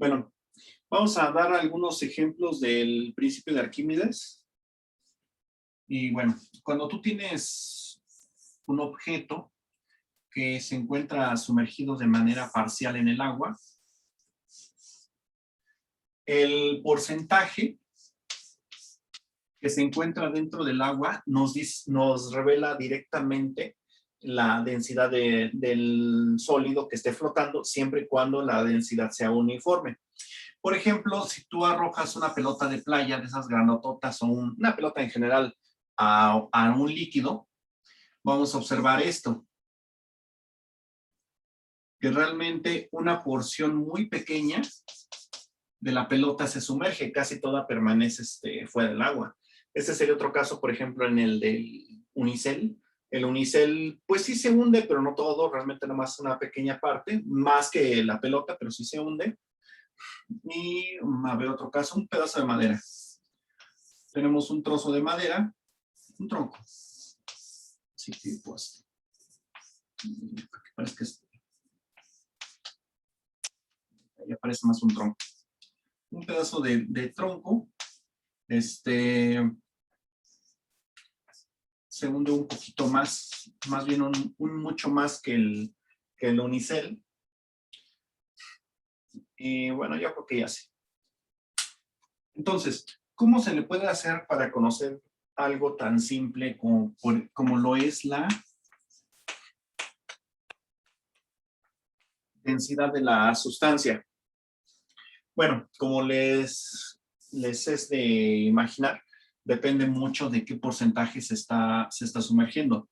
Bueno, vamos a dar algunos ejemplos del principio de Arquímedes. Y bueno, cuando tú tienes un objeto que se encuentra sumergido de manera parcial en el agua, el porcentaje que se encuentra dentro del agua nos revela directamente la densidad del sólido que esté flotando, siempre y cuando la densidad sea uniforme. Por ejemplo, si tú arrojas una pelota de playa de esas granototas o una pelota en general a un líquido, vamos a observar esto. Que realmente una porción muy pequeña de la pelota se sumerge, casi toda permanece fuera del agua. Este sería otro caso, por ejemplo, en el del unicel. El unicel, pues sí se hunde, pero no todo, realmente nomás una pequeña parte, más que la pelota, pero sí se hunde. Y a ver otro caso, un pedazo de madera. Tenemos un trozo de madera, un tronco. Sí, pues. Parece que ahí aparece más un tronco. Un pedazo de tronco, se hunde un poquito más bien mucho más que el unicel. Y bueno, yo creo que ya sé. Entonces, ¿cómo se le puede hacer para conocer algo tan simple como lo es la densidad de la sustancia? Bueno, como les es de imaginar, depende mucho de qué porcentaje se está sumergiendo.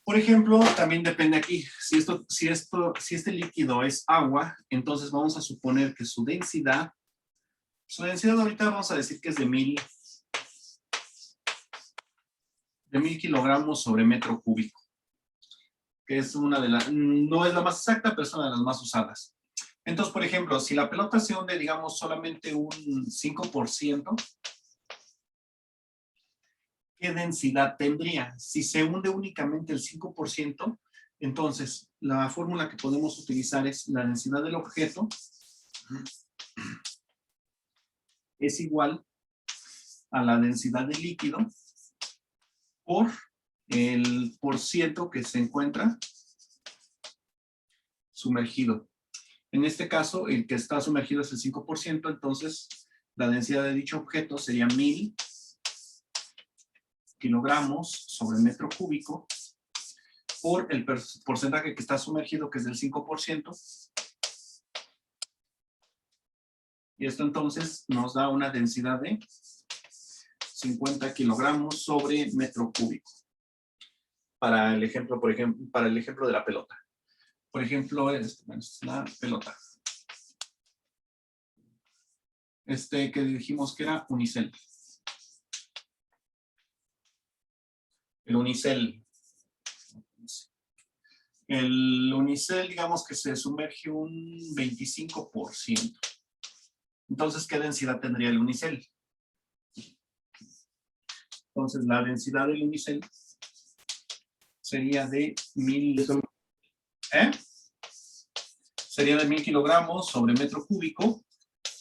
Por ejemplo, también depende aquí, si este líquido es agua, entonces vamos a suponer que su densidad ahorita vamos a decir que es de 1000 kilogramos sobre metro cúbico, que es no es la más exacta, pero es una de las más usadas. Entonces, por ejemplo, si la pelota se hunde, digamos, solamente un 5%, ¿qué densidad tendría? Si se hunde únicamente el 5%, entonces la fórmula que podemos utilizar es la densidad del objeto es igual a la densidad del líquido por el porciento que se encuentra sumergido. En este caso, el que está sumergido es el 5%, entonces la densidad de dicho objeto sería 1000 kilogramos sobre metro cúbico por el porcentaje que está sumergido, que es del 5%. Y esto entonces nos da una densidad de 50 kilogramos sobre metro cúbico. Para el ejemplo, para el ejemplo de la pelota. Por ejemplo, esta es la pelota. Que dijimos que era unicel. El unicel. El unicel, digamos que se sumerge un 25%. Entonces, ¿qué densidad tendría el unicel? Entonces, la densidad del unicel sería de 1000. Sería de 1000 kilogramos sobre metro cúbico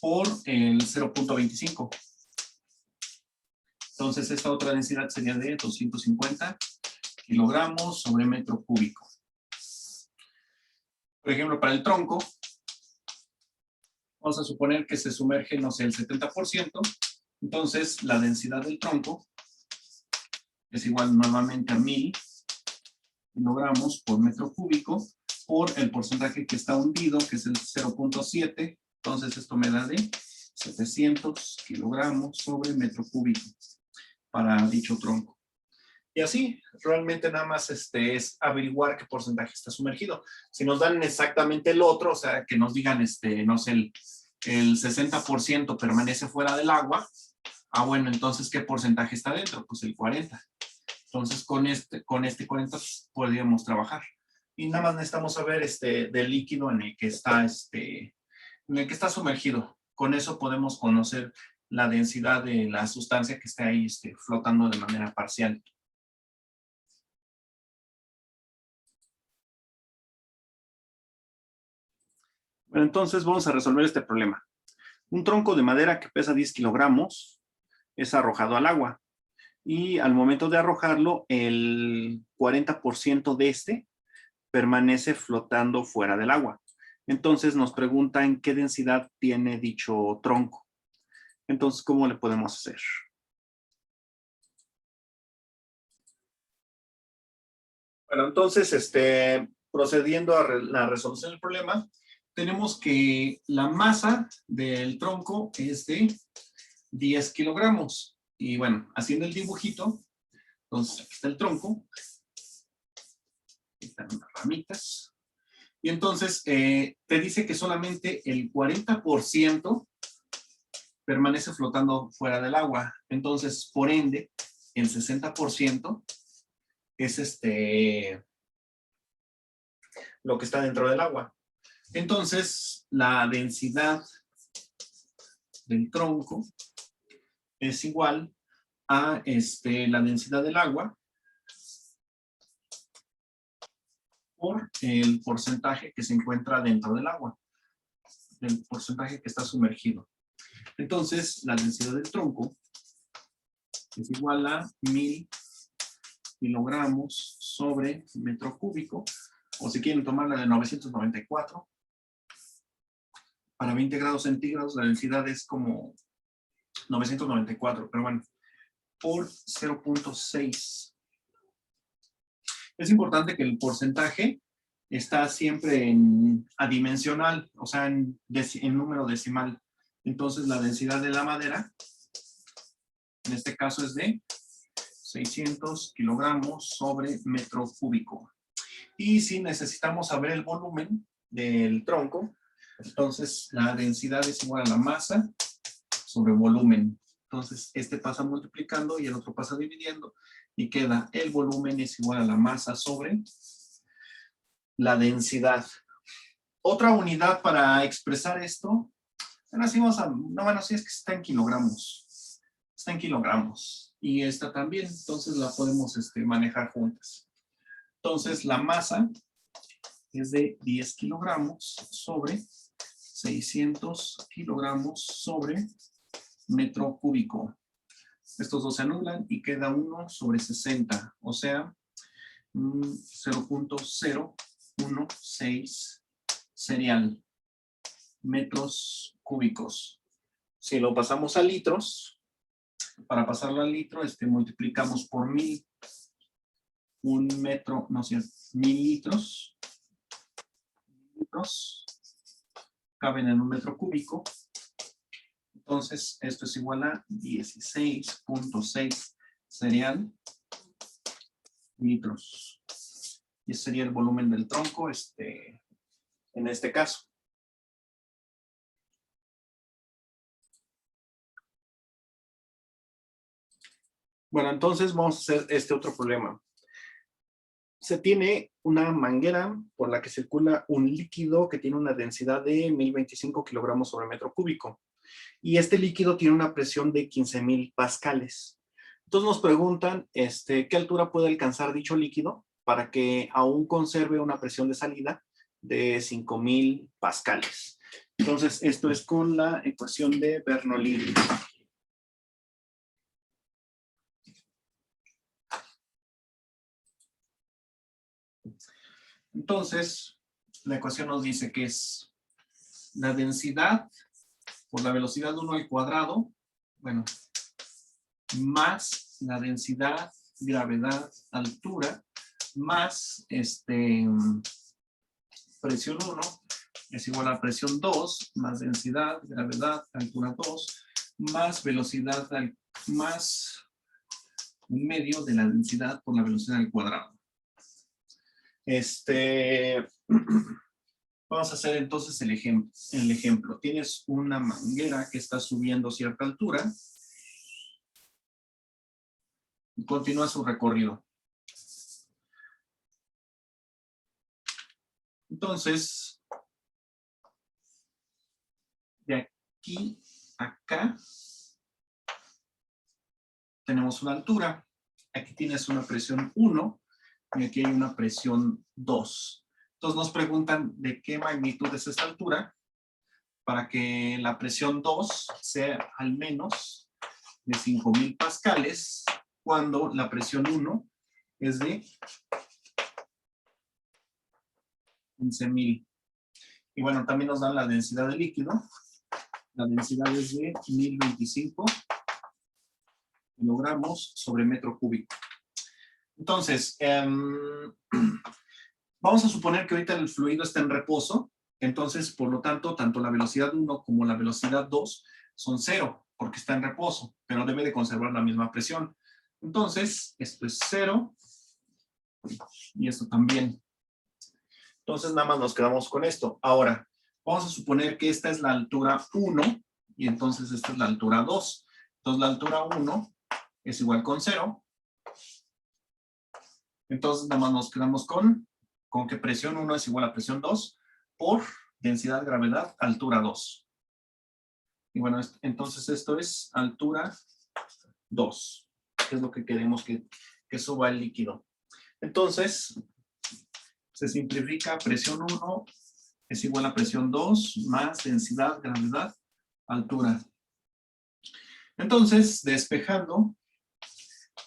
por el 0.25. Entonces, esta otra densidad sería de 250 kilogramos sobre metro cúbico. Por ejemplo, para el tronco, vamos a suponer que se sumerge, no sé, el 70%. Entonces, la densidad del tronco es igual nuevamente a 1000 kilogramos por metro cúbico por el porcentaje que está hundido, que es el 0.7. Entonces, esto me da de 700 kilogramos sobre metro cúbico para dicho tronco. Y así, realmente nada más es averiguar qué porcentaje está sumergido. Si nos dan exactamente el otro, o sea, que nos digan, no sé, el 60% permanece fuera del agua, bueno, entonces, ¿qué porcentaje está dentro? Pues el 40%. Entonces, con este 40 podríamos trabajar. Y nada más necesitamos saber del líquido en el que está sumergido. Con eso podemos conocer la densidad de la sustancia que está ahí flotando de manera parcial. Bueno, entonces vamos a resolver este problema. Un tronco de madera que pesa 10 kilogramos es arrojado al agua. Y al momento de arrojarlo, el 40% de este permanece flotando fuera del agua. Entonces nos preguntan qué densidad tiene dicho tronco. Entonces, ¿cómo le podemos hacer? Bueno, entonces, procediendo a la resolución del problema, tenemos que la masa del tronco es de 10 kilogramos. Y bueno, haciendo el dibujito, entonces aquí está el tronco, aquí están unas ramitas, y entonces te dice que solamente el 40% permanece flotando fuera del agua. Entonces, por ende, el 60% es lo que está dentro del agua. Entonces, la densidad del tronco es igual a la densidad del agua por el porcentaje que se encuentra dentro del agua, el porcentaje que está sumergido. Entonces, la densidad del tronco es igual a 1000 kilogramos sobre metro cúbico, o si quieren tomarla de 994. Para 20 grados centígrados la densidad es como 994, pero bueno, por 0.6. Es importante que el porcentaje está siempre en adimensional, o sea, en número decimal. Entonces, la densidad de la madera, en este caso es de 600 kilogramos sobre metro cúbico. Y si necesitamos saber el volumen del tronco, entonces la densidad es igual a la masa sobre volumen. Entonces, este pasa multiplicando y el otro pasa dividiendo y queda el volumen es igual a la masa sobre la densidad. Otra unidad para expresar esto, bueno, así vamos a, no, bueno, sí es que está en kilogramos. Está en kilogramos. Y esta también, entonces la podemos manejar juntas. Entonces, la masa es de 10 kilogramos sobre 600 kilogramos sobre metro cúbico. Estos dos se anulan y queda 1 sobre 60, o sea, 0.016 serial metros cúbicos. Si lo pasamos a litros, para pasarlo a litro, multiplicamos por 1000. Un metro, no sé, 1000 litros. Litros caben en un metro cúbico. Entonces, esto es igual a 16.6 serial litros. Y ese sería el volumen del tronco en este caso. Bueno, entonces vamos a hacer este otro problema. Se tiene una manguera por la que circula un líquido que tiene una densidad de 1025 kilogramos sobre metro cúbico. Y este líquido tiene una presión de 15,000 pascales. Entonces nos preguntan ¿qué altura puede alcanzar dicho líquido para que aún conserve una presión de salida de 5,000 pascales? Entonces esto es con la ecuación de Bernoulli. Entonces, la ecuación nos dice que es la densidad por la velocidad 1 al cuadrado, bueno, más la densidad, gravedad, altura, más presión 1 es igual a presión 2, más densidad, gravedad, altura 2, más velocidad, más un medio de la densidad por la velocidad al cuadrado. Vamos a hacer entonces el ejemplo. Tienes una manguera que está subiendo cierta altura y continúa su recorrido. Entonces, de aquí a acá tenemos una altura. Aquí tienes una presión 1 y aquí hay una presión 2. Entonces nos preguntan de qué magnitud es esta altura para que la presión 2 sea al menos de 5,000 pascales, cuando la presión 1 es de 15,000. Y bueno, también nos dan la densidad de líquido. La densidad es de 1025 kilogramos sobre metro cúbico. Entonces, vamos a suponer que ahorita el fluido está en reposo. Entonces, por lo tanto, tanto la velocidad 1 como la velocidad 2 son 0, porque está en reposo, pero debe de conservar la misma presión. Entonces, esto es 0 y esto también. Entonces, nada más nos quedamos con esto. Ahora, vamos a suponer que esta es la altura 1 y entonces esta es la altura 2. Entonces, la altura 1 es igual con 0. Entonces, nada más nos quedamos con que presión 1 es igual a presión 2 por densidad, gravedad, altura 2. Y bueno, entonces esto es altura 2, que es lo que queremos que suba el líquido. Entonces, se simplifica, presión 1 es igual a presión 2 más densidad, gravedad, altura. Entonces, despejando,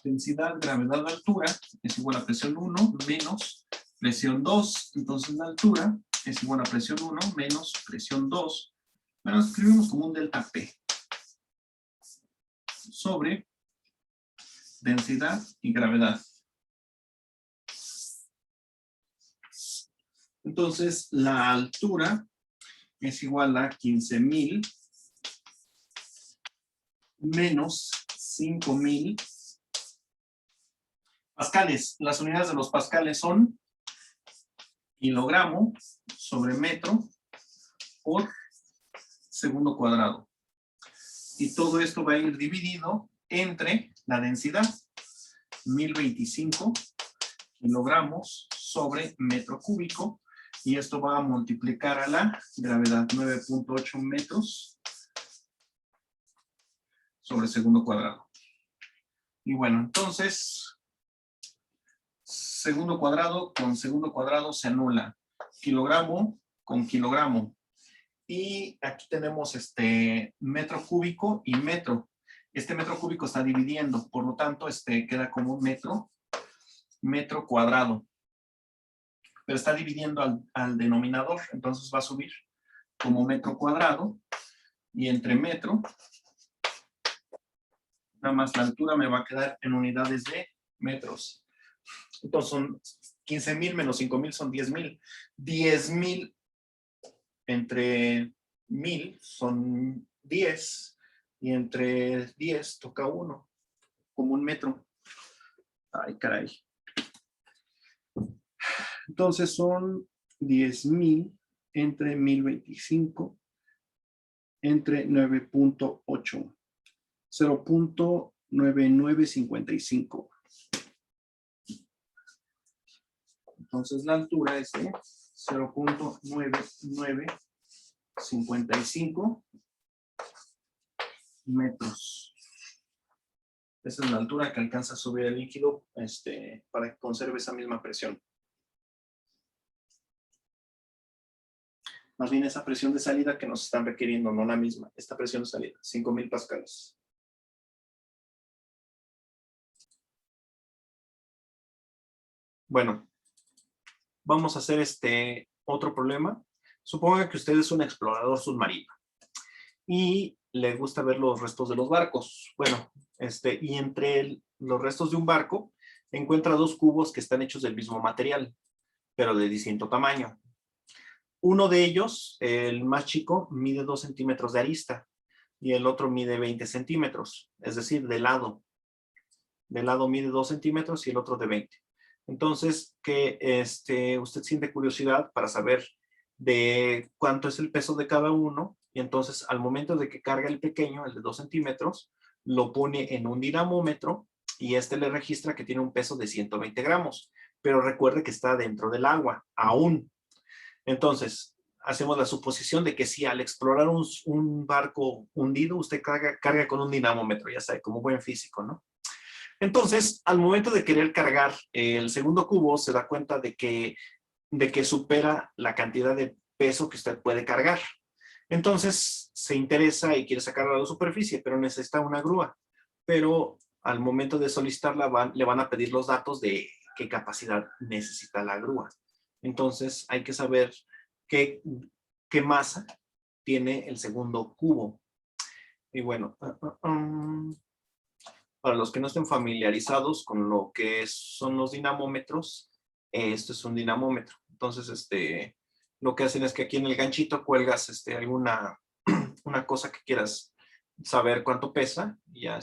densidad, gravedad, altura es igual a presión 1 menos presión 2. Entonces, la altura es igual a presión 1 menos presión 2. Bueno, escribimos como un delta P sobre densidad y gravedad. Entonces, la altura es igual a 15,000 menos 5,000 pascales. Las unidades de los pascales son kilogramo sobre metro por segundo cuadrado. Y todo esto va a ir dividido entre la densidad, 1025 kilogramos sobre metro cúbico, y esto va a multiplicar a la gravedad, 9.8 metros sobre segundo cuadrado. Y bueno, entonces, segundo cuadrado con segundo cuadrado se anula. Kilogramo con kilogramo. Y aquí tenemos metro cúbico y metro. Este metro cúbico está dividiendo, por lo tanto, queda como un metro cuadrado. Pero está dividiendo al denominador, entonces va a subir como metro cuadrado, y entre metro, nada más la altura me va a quedar en unidades de metros. Entonces son 15,000 menos 5,000 son 10,000. 10,000 entre 1000 son 10, y entre 10 toca 1, como un metro. Ay, caray. Entonces son 10,000 entre 1025 entre 9.8. 0.9955. Entonces la altura es de 0.9955 metros. Esa es la altura que alcanza a subir el líquido para que conserve esa misma presión. Más bien esa presión de salida que nos están requiriendo, no la misma. Esta presión de salida, 5,000 pascales. Bueno, vamos a hacer otro problema. Suponga que usted es un explorador submarino y le gusta ver los restos de los barcos. Bueno, y entre los restos de un barco encuentra dos cubos que están hechos del mismo material, pero de distinto tamaño. Uno de ellos, el más chico, mide 2 centímetros de arista y el otro mide 20 centímetros, es decir, de lado. De lado mide 2 centímetros y el otro de 20. Entonces, usted siente curiosidad para saber de cuánto es el peso de cada uno, y entonces al momento de que carga el pequeño, el de 2 centímetros, lo pone en un dinamómetro y le registra que tiene un peso de 120 gramos. Pero recuerde que está dentro del agua, aún. Entonces, hacemos la suposición de que si al explorar un barco hundido, usted carga con un dinamómetro, ya sabe, como buen físico, ¿no? Entonces, al momento de querer cargar el segundo cubo, se da cuenta de que supera la cantidad de peso que usted puede cargar. Entonces se interesa y quiere sacarla a la superficie, pero necesita una grúa. Pero al momento de solicitarla le van a pedir los datos de qué capacidad necesita la grúa. Entonces hay que saber qué masa tiene el segundo cubo. Y bueno, para los que no estén familiarizados con lo que son los dinamómetros, esto es un dinamómetro. Entonces, lo que hacen es que aquí en el ganchito cuelgas alguna una cosa que quieras saber cuánto pesa. Y ya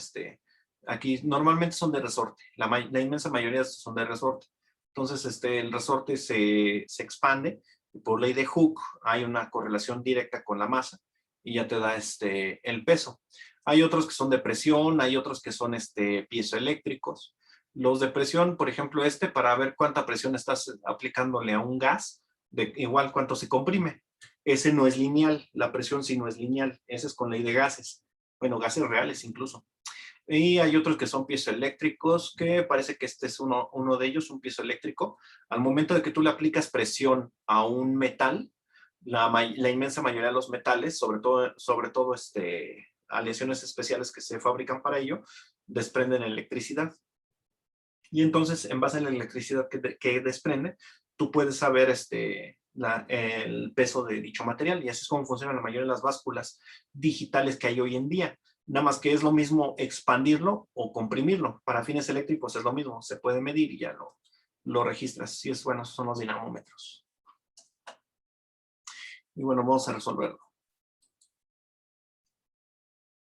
aquí normalmente son de resorte. La inmensa mayoría de estos son de resorte. Entonces, el resorte se expande. Y por ley de Hooke hay una correlación directa con la masa y ya te da el peso. Hay otros que son de presión, hay otros que son piezoeléctricos. Los de presión, por ejemplo, para ver cuánta presión estás aplicándole a un gas, de igual cuánto se comprime. Ese no es lineal, la presión sí no es lineal, ese es con ley de gases. Bueno, gases reales incluso. Y hay otros que son piezoeléctricos, que parece que este es uno de ellos, un piezoeléctrico. Al momento de que tú le aplicas presión a un metal, la inmensa mayoría de los metales, sobre todo aleaciones especiales que se fabrican para ello, desprenden electricidad. Y entonces, en base a la electricidad que desprende, tú puedes saber el peso de dicho material. Y así es como funcionan la mayoría de las básculas digitales que hay hoy en día. Nada más que es lo mismo expandirlo o comprimirlo. Para fines eléctricos es lo mismo. Se puede medir y ya lo registras. Y bueno, son los dinamómetros. Y bueno, vamos a resolverlo.